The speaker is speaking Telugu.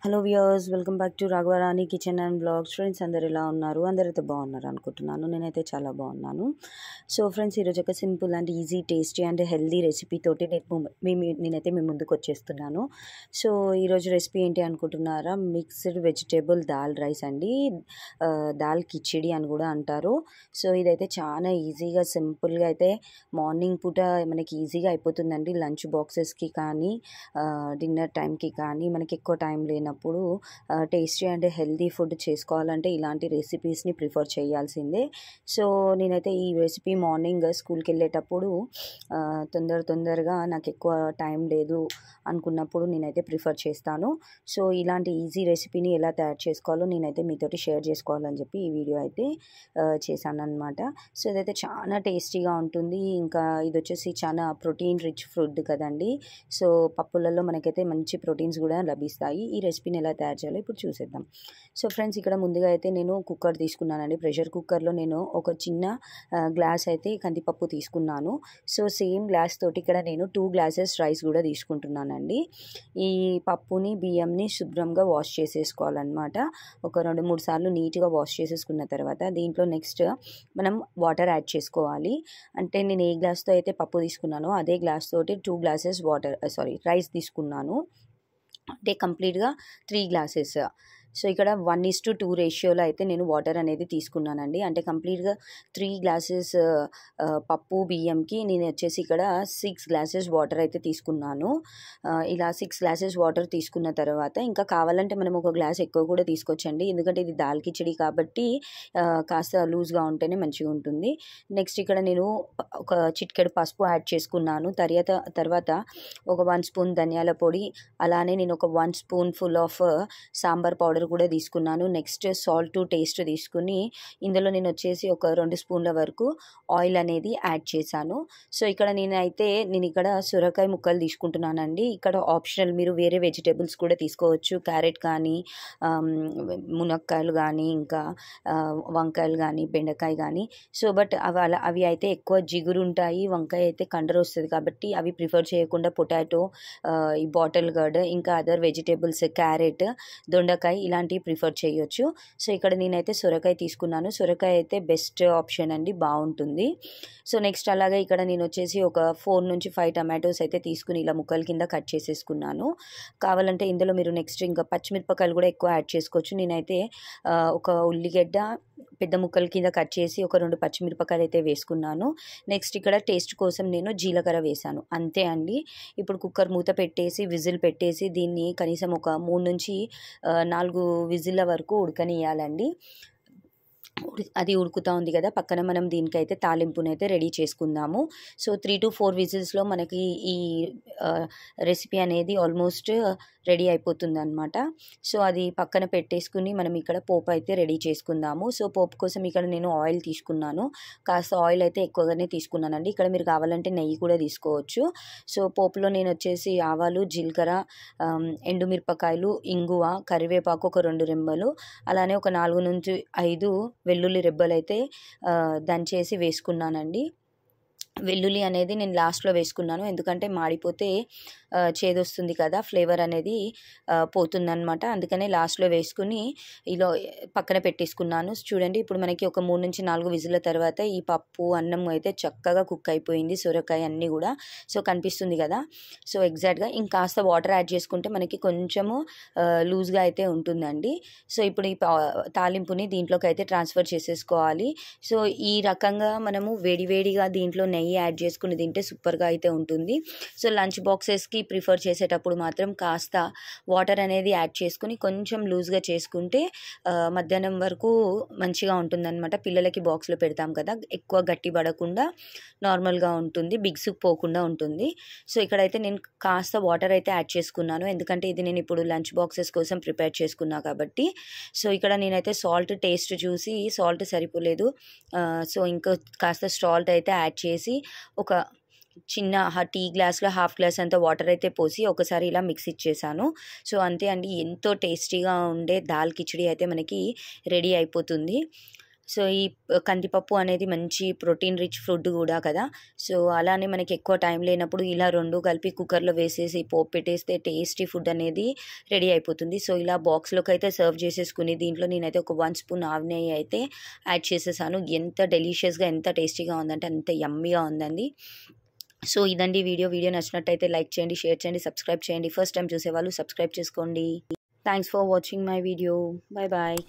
Hello viewers, welcome back to Raghavarani kitchen and blogs. Friends, అందరు ఎలా ఉన్నారు? అందరైతే బాగున్నారు అనుకుంటున్నాను. నేనైతే చాలా బాగున్నాను. సో ఫ్రెండ్స్, ఈరోజు ఒక simple and easy, tasty and healthy recipe తోటి నేనైతే మీ ముందుకు వచ్చేస్తున్నాను. సో ఈరోజు రెసిపీ ఏంటి అనుకుంటున్నారా? మిక్స్డ్ వెజిటేబుల్ దాల్ రైస్ అండి. దాల్ కిచిడి అని కూడా అంటారు. సో ఇదైతే చాలా ఈజీగా, సింపుల్గా అయితే మార్నింగ్ పూట మనకి ఈజీగా అయిపోతుందండి. లంచ్ బాక్సెస్కి కానీ డిన్నర్ టైంకి కానీ మనకి ఎక్కువ టైం లేనప్పుడు టేస్టీ అండ్ హెల్దీ ఫుడ్ చేసుకోవాలంటే ఇలాంటి రెసిపీస్ని ప్రిఫర్ చేయాల్సిందే. సో నేనైతే ఈ రెసిపీ మార్నింగ్ స్కూల్కి వెళ్ళేటప్పుడు తొందరగా నాకు ఎక్కువ టైం లేదు అనుకున్నప్పుడు నేనైతే ప్రిఫర్ చేస్తాను. సో ఇలాంటి ఈజీ రెసిపీని ఎలా తయారు చేసుకోవాలో నేనైతే మీతోటి షేర్ చేసుకోవాలని చెప్పి ఈ వీడియో అయితే చేశాను అనమాట. సో ఇదైతే చాలా టేస్టీగా ఉంటుంది. ఇంకా ఇది వచ్చేసి చాలా ప్రోటీన్ రిచ్ ఫుడ్ కదండి. సో పప్పులలో మనకైతే మంచి ప్రోటీన్స్ కూడా లభిస్తాయి. ఈ రెసిపీని ఎలా తయారు చేయాలో ఇప్పుడు చూసేద్దాం. సో ఫ్రెండ్స్, ఇక్కడ ముందుగా అయితే నేను కుక్కర్ తీసుకున్నానండి. ప్రెషర్ కుక్కర్లో నేను ఒక చిన్న గ్లాస్ అయితే కందిపప్పు తీసుకున్నాను. సో సేమ్ గ్లాస్ తోటి ఇక్కడ నేను 2 గ్లాసెస్ రైస్ కూడా తీసుకుంటున్నానండి. ఈ పప్పుని, బియ్యంని శుభ్రంగా వాష్ చేసేసుకోవాలన్నమాట. ఒక 2-3 సార్లు నీట్గా వాష్ చేసేసుకున్న తర్వాత దీంట్లో నెక్స్ట్ మనం వాటర్ యాడ్ చేసుకోవాలి. అంటే నేను ఏ గ్లాస్తో అయితే పప్పు తీసుకున్నానో అదే గ్లాస్ తోటి 2 గ్లాసెస్ రైస్ తీసుకున్నాను. అంటే కంప్లీట్గా 3 గ్లాసెస్. సో ఇక్కడ 1:2 రేషియోలో అయితే నేను వాటర్ అనేది తీసుకున్నానండి. అంటే కంప్లీట్గా 3 గ్లాసెస్ పప్పు బియ్యంకి నేను వచ్చేసి ఇక్కడ 6 గ్లాసెస్ వాటర్ అయితే తీసుకున్నాను. ఇలా 6 గ్లాసెస్ వాటర్ తీసుకున్న తర్వాత ఇంకా కావాలంటే మనం ఒక గ్లాస్ ఎక్కువ కూడా తీసుకోవచ్చండి. ఎందుకంటే ఇది దాల్ కిచిడి కాబట్టి కాస్త లూజ్గా ఉంటేనే మంచిగా ఉంటుంది. నెక్స్ట్ ఇక్కడ నేను ఒక చిటికెడు పసుపు యాడ్ చేసుకున్నాను. తర్వాత ఒక 1 స్పూన్ ధనియాల పొడి, అలానే నేను ఒక 1 spoon full of sambar powder కూడా తీసుకున్నాను. నెక్స్ట్ సాల్ట్ టేస్ట్ తీసుకుని ఇందులో నేను వచ్చేసి ఒక 2 స్పూన్ల వరకు ఆయిల్ అనేది యాడ్ చేశాను. సో ఇక్కడ నేను ఇక్కడ సొరకాయ ముక్కలు తీసుకుంటున్నానండి. ఇక్కడ ఆప్షనల్, మీరు వేరే వెజిటేబుల్స్ కూడా తీసుకోవచ్చు. క్యారెట్ కానీ, మునక్కాయలు కానీ, ఇంకా వంకాయలు కానీ, బెండకాయ కానీ. సో బట్ అవి అయితే ఎక్కువ జిగురు ఉంటాయి, వంకాయ అయితే కండర వస్తుంది కాబట్టి అవి ప్రిఫర్ చేయకుండా పొటాటో, ఈ బాటిల్ గార్డ్, ఇంకా అదర్ వెజిటేబుల్స్, క్యారెట్, దొండకాయ ఇలాంటివి ప్రిఫర్ చేయొచ్చు. సో ఇక్కడ నేనైతే సొరకాయ తీసుకున్నాను. సొరకాయ అయితే బెస్ట్ ఆప్షన్ అండి, బాగుంటుంది. సో నెక్స్ట్ అలాగే ఇక్కడ నేను వచ్చేసి ఒక 4 నుంచి 5 టమాటోస్ అయితే తీసుకుని ఇలా ముక్కల కింద కట్ చేసేసుకున్నాను. కావాలంటే ఇందులో మీరు నెక్స్ట్ ఇంకా పచ్చిమిరపకాయలు కూడా ఎక్కువ యాడ్ చేసుకోవచ్చు. నేనైతే ఒక ఉల్లిగడ్డ పెద్ద ముక్కల కింద కట్ చేసి ఒక 2 పచ్చిమిరపకాయలు అయితే వేసుకున్నాను. నెక్స్ట్ ఇక్కడ టేస్ట్ కోసం నేను జీలకర్ర వేశాను. అంతే అండి. ఇప్పుడు కుక్కర్ మూత పెట్టేసి విజిల్ పెట్టేసి దీన్ని కనీసం ఒక 3 నుంచి 4 విజిల్ల వరకు ఉడకనియాలండి. అది ఉడుకుతూ ఉంది కదా, పక్కన మనం దీనికైతే తాలింపునైతే రెడీ చేసుకుందాము. సో 3 to 4 విజిల్స్లో మనకి ఈ రెసిపీ అనేది ఆల్మోస్ట్ రెడీ అయిపోతుంది అనమాట. సో అది పక్కన పెట్టేసుకుని మనం ఇక్కడ పోపు అయితే రెడీ చేసుకుందాము. సో పోపు కోసం ఇక్కడ నేను ఆయిల్ తీసుకున్నాను. కాస్త ఆయిల్ అయితే ఎక్కువగానే తీసుకున్నానండి. ఇక్కడ మీరు కావాలంటే నెయ్యి కూడా తీసుకోవచ్చు. సో పోపులో నేను వచ్చేసి ఆవాలు, జీలకర్ర, ఎండుమిరపకాయలు, ఇంగువ, కరివేపాకు ఒక 2 రెమ్మలు, అలానే ఒక 4 నుంచి 5 వెల్లుల్లి రెబ్బలు అయితే దంచేసి వేసుకున్నానండి. వెల్లుల్లి అనేది నేను లాస్ట్లో వేసుకున్నాను, ఎందుకంటే మాడిపోతే చేదొస్తుంది కదా, ఫ్లేవర్ అనేది పోతుందన్నమాట. అందుకనే లాస్ట్లో వేసుకుని ఇలా పక్కన పెట్టేసుకున్నాను. చూడండి, ఇప్పుడు మనకి ఒక 3 నుంచి 4 విజిల్ల తర్వాత ఈ పప్పు, అన్నం అయితే చక్కగా కుక్ అయిపోయింది. సొరకాయ అన్నీ కూడా సో కనిపిస్తుంది కదా. సో ఎగ్జాక్ట్గా ఇంకాస్త వాటర్ యాడ్ చేసుకుంటే మనకి కొంచెము లూజ్గా అయితే ఉంటుందండి. సో ఇప్పుడు ఈ తాలింపుని దీంట్లోకి అయితే ట్రాన్స్ఫర్ చేసేసుకోవాలి. సో ఈ రకంగా మనము వేడివేడిగా దీంట్లో నెయ్యి యాడ్ చేసుకుని తింటే సూపర్గా అయితే ఉంటుంది. సో లంచ్ బాక్సెస్కి ప్రిఫర్ చేసేటప్పుడు మాత్రం కాస్త వాటర్ అనేది యాడ్ చేసుకుని కొంచెం లూజ్గా చేసుకుంటే మధ్యాహ్నం వరకు మంచిగా ఉంటుందన్నమాట. పిల్లలకి బాక్స్లో పెడతాం కదా, ఎక్కువ గట్టి పడకుండా నార్మల్గా ఉంటుంది, బిగుసుకుపోకుండా ఉంటుంది. సో ఇక్కడైతే నేను కాస్త వాటర్ అయితే యాడ్ చేసుకున్నాను, ఎందుకంటే ఇది నేను ఇప్పుడు లంచ్ బాక్సెస్ కోసం ప్రిపేర్ చేసుకున్నా కాబట్టి. సో ఇక్కడ నేనైతే సాల్ట్ టేస్ట్ చూసి సాల్ట్ సరిపోలేదు. సో ఇంకా కాస్త సాల్ట్ అయితే యాడ్ చేసి ఒక చిన్న టీ గ్లాస్లో 1/2 గ్లాస్ అంత వాటర్ అయితే పోసి ఒకసారి ఇలా మిక్స్ ఇచ్చేసాను. సో అంతే అండి, ఎంతో టేస్టీగా ఉండే దాల్ కిచిడి అయితే మనకి రెడీ అయిపోతుంది. సో ఈ కందిపప్పు అనేది మంచి ప్రోటీన్ రిచ్ ఫుడ్ కూడా కదా. సో అలానే మనకి ఎక్కువ టైం లేనప్పుడు ఇలా 2 కలిపి కుక్కర్లో వేసేసి పోపు పెట్టేస్తే టేస్టీ ఫుడ్ అనేది రెడీ అయిపోతుంది. సో ఇలా బాక్స్లోకి అయితే సర్వ్ చేసేసుకుని దీంట్లో నేనైతే ఒక 1 స్పూన్ ఆవు నెయ్యి అయితే యాడ్ చేసేసాను. ఎంత డెలిషియస్గా ఎంత టేస్టీగా ఉందంటే అంత యమ్మీగా ఉందండి. సో ఇదండి వీడియో నచ్చినట్టయితే లైక్ చేయండి, షేర్ చేయండి, సబ్స్క్రైబ్ చేయండి. ఫస్ట్ టైం చూసేవాళ్ళు సబ్స్క్రైబ్ చేసుకోండి. Thanks for watching my video. Bye bye.